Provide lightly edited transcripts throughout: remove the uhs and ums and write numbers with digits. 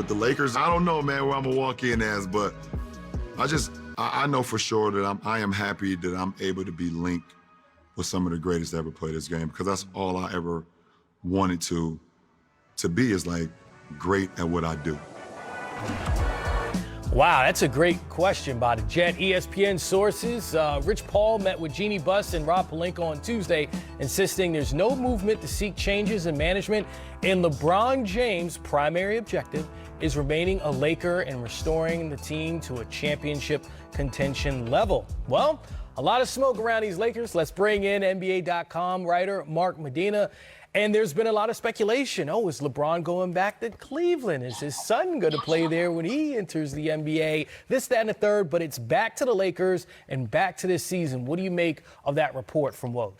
with the Lakers, I don't know, man, where I'm gonna walk in as, but I know for sure that I am happy that I'm able to be linked with some of the greatest to ever play this game, because that's all I ever wanted to be, is like great at what I do. Wow, that's a great question by the Jet. ESPN sources, Rich Paul met with Jeannie Buss and Rob Pelinka on Tuesday, insisting there's no movement to seek changes in management, and LeBron James' primary objective is remaining a Laker and restoring the team to a championship contention level. Well, a lot of smoke around these Lakers. Let's bring in NBA.com writer Mark Medina. And there's been a lot of speculation. Oh, is LeBron going back to Cleveland? Is his son going to play there when he enters the NBA? This, that, and the third, but it's back to the Lakers and back to this season. What do you make of that report from Woj?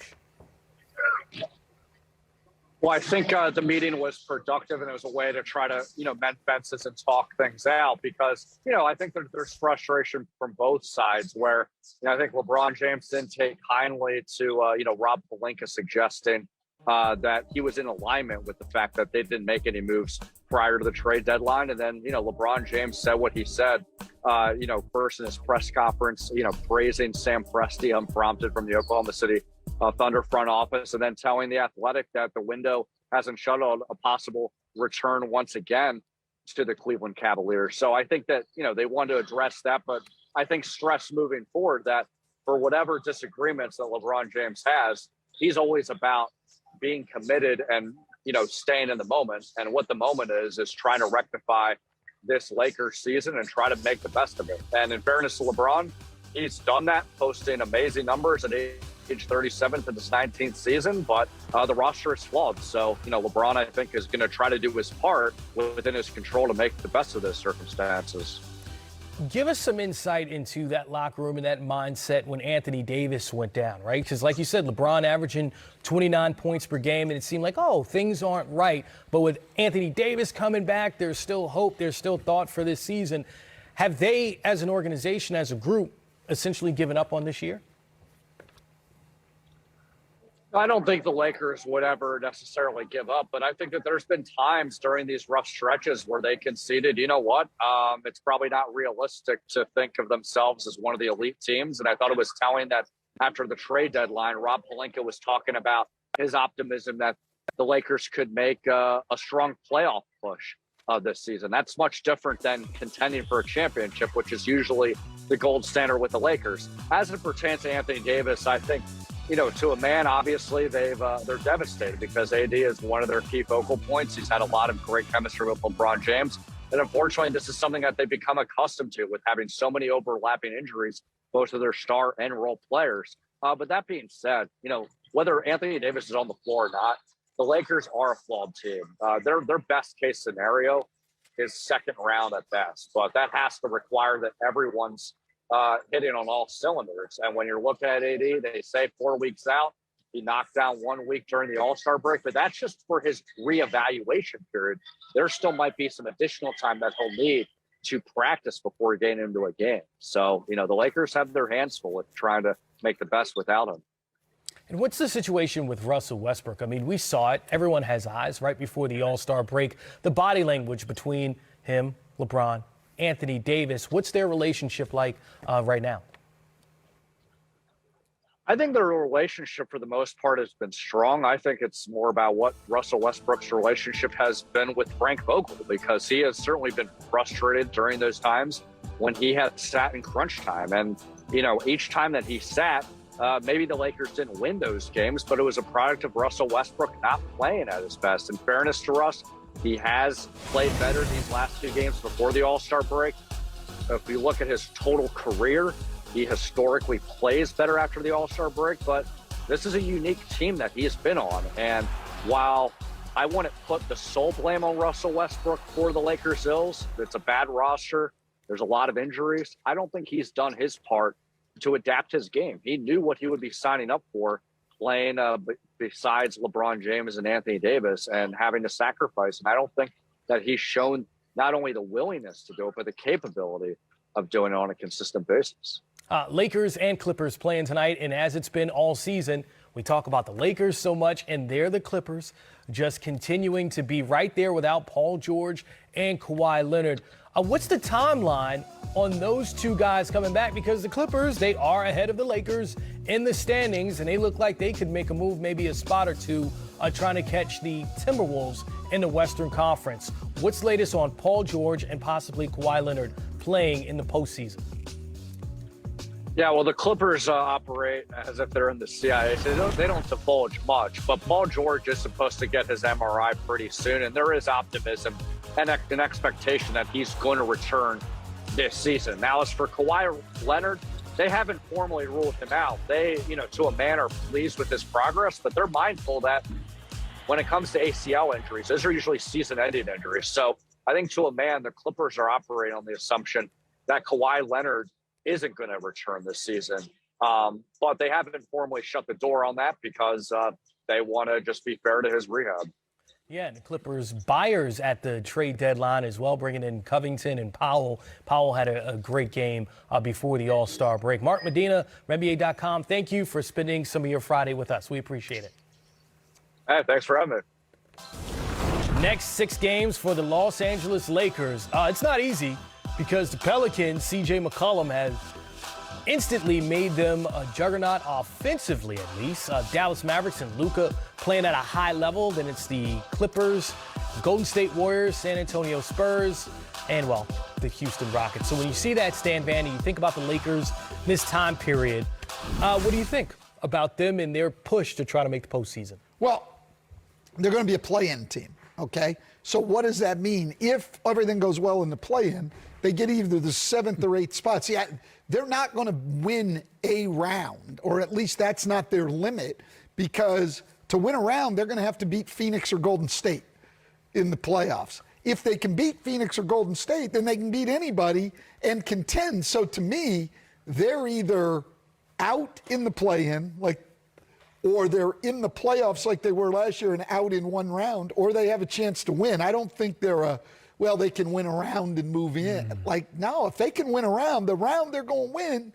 Well, I think the meeting was productive, and it was a way to try to, mend fences and talk things out, because, I think there's frustration from both sides where, I think LeBron James didn't take kindly to, Rob Pelinka suggesting that he was in alignment with the fact that they didn't make any moves prior to the trade deadline. And then, LeBron James said what he said, first in his press conference, praising Sam Presti unprompted from the Oklahoma City Thunder front office, and then telling The Athletic that the window hasn't shut on a possible return once again to the Cleveland Cavaliers. So I think that, they wanted to address that, but I think stress moving forward that for whatever disagreements that LeBron James has, he's always about being committed and, staying in the moment. And what the moment is trying to rectify this Lakers season and try to make the best of it. And in fairness to LeBron, he's done that, posting amazing numbers at age 37 for this 19th season, but the roster is flawed. So, LeBron, I think, is going to try to do his part within his control to make the best of those circumstances. Give us some insight into that locker room and that mindset when Anthony Davis went down, right? Because like you said, LeBron averaging 29 points per game, and it seemed like, oh, things aren't right. But with Anthony Davis coming back, there's still hope, there's still thought for this season. Have they, as an organization, as a group, essentially given up on this year? I don't think the Lakers would ever necessarily give up, but I think that there's been times during these rough stretches where they conceded, it's probably not realistic to think of themselves as one of the elite teams. And I thought it was telling that after the trade deadline, Rob Pelinka was talking about his optimism that the Lakers could make a strong playoff push this season. That's much different than contending for a championship, which is usually the gold standard with the Lakers. As it pertains to Anthony Davis, I think, to a man, obviously, they're devastated because AD is one of their key focal points. He's had a lot of great chemistry with LeBron James. And unfortunately, this is something that they've become accustomed to with having so many overlapping injuries, both of their star and role players. But that being said, whether Anthony Davis is on the floor or not, the Lakers are a flawed team. Their best case scenario is second round at best. But that has to require that everyone's hitting on all cylinders. And when you're looking at AD, they say 4 weeks out. He knocked down 1 week during the All-Star break, but that's just for his reevaluation period. There still might be some additional time that he'll need to practice before getting into a game. So, the Lakers have their hands full with trying to make the best without him. And what's the situation with Russell Westbrook? I mean, we saw it. Everyone has eyes right before the All-Star break. The body language between him, LeBron, Anthony Davis, what's their relationship like right now? I think their relationship for the most part has been strong. I think it's more about what Russell Westbrook's relationship has been with Frank Vogel, because he has certainly been frustrated during those times when he had sat in crunch time. And, each time that he sat, maybe the Lakers didn't win those games, but it was a product of Russell Westbrook not playing at his best. In fairness to Russ, he has played better these last 2 games before the All-Star break. If you look at his total career, he historically plays better after the All-Star break, but this is a unique team that he has been on. And while I wouldn't put the sole blame on Russell Westbrook for the Lakers' ills, it's a bad roster, there's a lot of injuries, I don't think he's done his part to adapt his game. He knew what he would be signing up for playing besides LeBron James and Anthony Davis and having to sacrifice. And I don't think that he's shown not only the willingness to do it, but the capability of doing it on a consistent basis. Lakers and Clippers playing tonight, and as it's been all season, we talk about the Lakers so much, and they're the Clippers just continuing to be right there without Paul George and Kawhi Leonard. What's the timeline on those two guys coming back? Because the Clippers, they are ahead of the Lakers in the standings, and they look like they could make a move, maybe a spot or two, trying to catch the Timberwolves in the Western Conference. What's latest on Paul George and possibly Kawhi Leonard playing in the postseason? Yeah, well, the Clippers operate as if they're in the CIA, so they don't divulge much. But Paul George is supposed to get his MRI pretty soon, and there is optimism and an expectation that he's going to return this season. Now, as for Kawhi Leonard, they haven't formally ruled him out. They, to a man, are pleased with his progress, but they're mindful that when it comes to ACL injuries, those are usually season-ending injuries. So I think to a man, the Clippers are operating on the assumption that Kawhi Leonard isn't going to return this season. But they haven't formally shut the door on that because they want to just be fair to his rehab. Yeah, and the Clippers buyers at the trade deadline as well, bringing in Covington and Powell. Powell had a great game before the All-Star break. Mark Medina, NBA.com, thank you for spending some of your Friday with us. We appreciate it. Hey, thanks for having me. Next 6 games for the Los Angeles Lakers. It's not easy because the Pelicans, C.J. McCollum, has instantly made them a juggernaut offensively, at least. Dallas Mavericks and Luka playing at a high level. Then it's the Clippers, Golden State Warriors, San Antonio Spurs, and, well, the Houston Rockets. So when you see that, Stan Van, and you think about the Lakers this time period, what do you think about them and their push to try to make the postseason? Well, they're going to be a play-in team, okay? So what does that mean? If everything goes well in the play-in, they get either the 7th or 8th spot. See, they're not going to win a round, or at least that's not their limit, because to win a round, they're going to have to beat Phoenix or Golden State in the playoffs. If they can beat Phoenix or Golden State, then they can beat anybody and contend. So to me, they're either out in the play-in, or they're in the playoffs like they were last year and out in one round, or they have a chance to win. I don't think they're they can win a round and move in. No, if they can win a round, the round they're going to win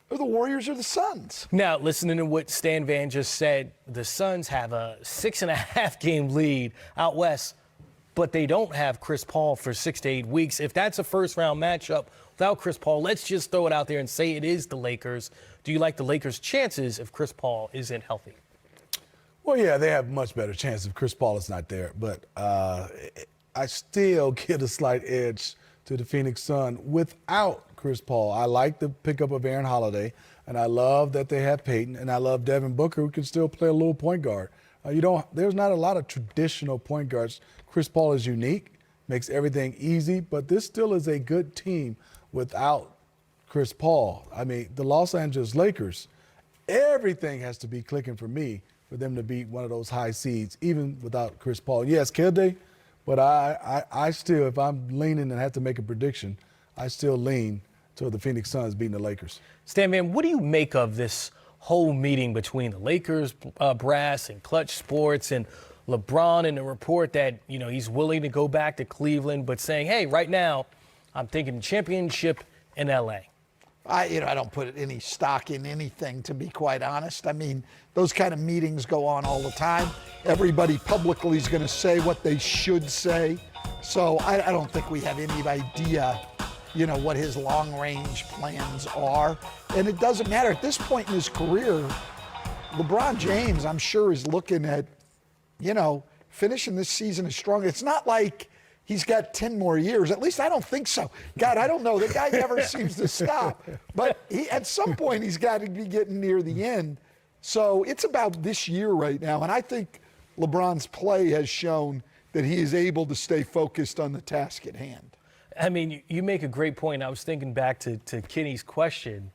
are the Warriors or the Suns. Now, listening to what Stan Van just said, the Suns have a 6.5 game lead out west, but they don't have Chris Paul for 6 to 8 weeks. If that's a first-round matchup without Chris Paul, let's just throw it out there and say it is the Lakers. Do you like the Lakers' chances if Chris Paul isn't healthy? Well, yeah, they have much better chance if Chris Paul is not there. But I still give a slight edge to the Phoenix Suns without Chris Paul. I like the pickup of Aaron Holiday, and I love that they have Peyton, and I love Devin Booker, who can still play a little point guard. There's not a lot of traditional point guards. Chris Paul is unique, makes everything easy, but this still is a good team without Chris Paul. I mean, the Los Angeles Lakers, everything has to be clicking for me for them to beat one of those high seeds, even without Chris Paul. Yes, could they? But I still, if I'm leaning and have to make a prediction, I still lean toward the Phoenix Suns beating the Lakers. Stan Van, what do you make of this whole meeting between the Lakers brass and Clutch Sports and LeBron and the report that, he's willing to go back to Cleveland, but saying, hey, right now, I'm thinking championship in L.A.? I don't put any stock in anything, to be quite honest. I mean, those kind of meetings go on all the time. Everybody publicly is going to say what they should say. So I don't think we have any idea, what his long-range plans are. And it doesn't matter. At this point in his career, LeBron James, I'm sure, is looking at, finishing this season as strong. It's not like he's got 10 more years. At least I don't think so. God, I don't know. The guy never seems to stop. But at some point, he's got to be getting near the end. So it's about this year right now. And I think LeBron's play has shown that he is able to stay focused on the task at hand. I mean, you make a great point. I was thinking back to Kenny's question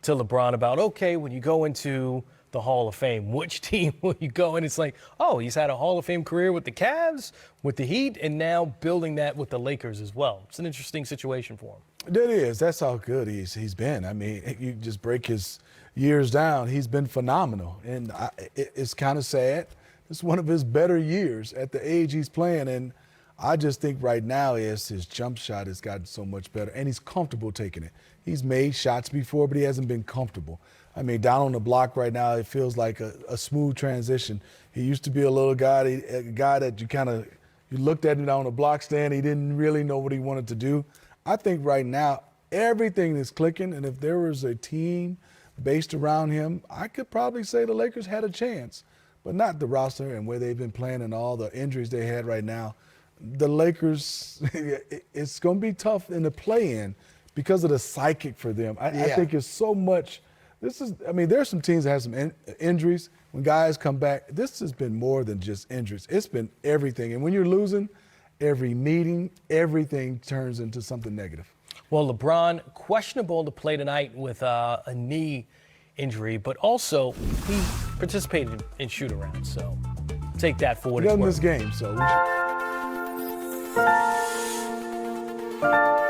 to LeBron about, okay, when you go into the Hall of Fame, which team will you go? And it's like, oh, he's had a Hall of Fame career with the Cavs, with the Heat, and now building that with the Lakers as well. It's an interesting situation for him. It is. That's how good he's been. I mean, you just break his years down. He's been phenomenal. And it's kind of sad. It's one of his better years at the age he's playing. And I just think right now his jump shot has gotten so much better. And he's comfortable taking it. He's made shots before, but he hasn't been comfortable. I mean, down on the block right now, it feels like a smooth transition. He used to be a little guy, a guy that you kind of, You looked at it on a block stand. He didn't really know what he wanted to do. I think right now everything is clicking, and if there was a team based around him, I could probably say the Lakers had a chance, but not the roster and where they've been playing and all the injuries they had right now. The Lakers, it's going to be tough in the play-in because of the psychic for them. I think it's so much. There's some teams that have some injuries. When guys come back, this has been more than just injuries. It's been everything. And when you're losing, every meeting, everything turns into something negative. Well, LeBron, questionable to play tonight with a knee injury, but also he participated in shoot-arounds. So take that for what He it's done worth. this game, so we should.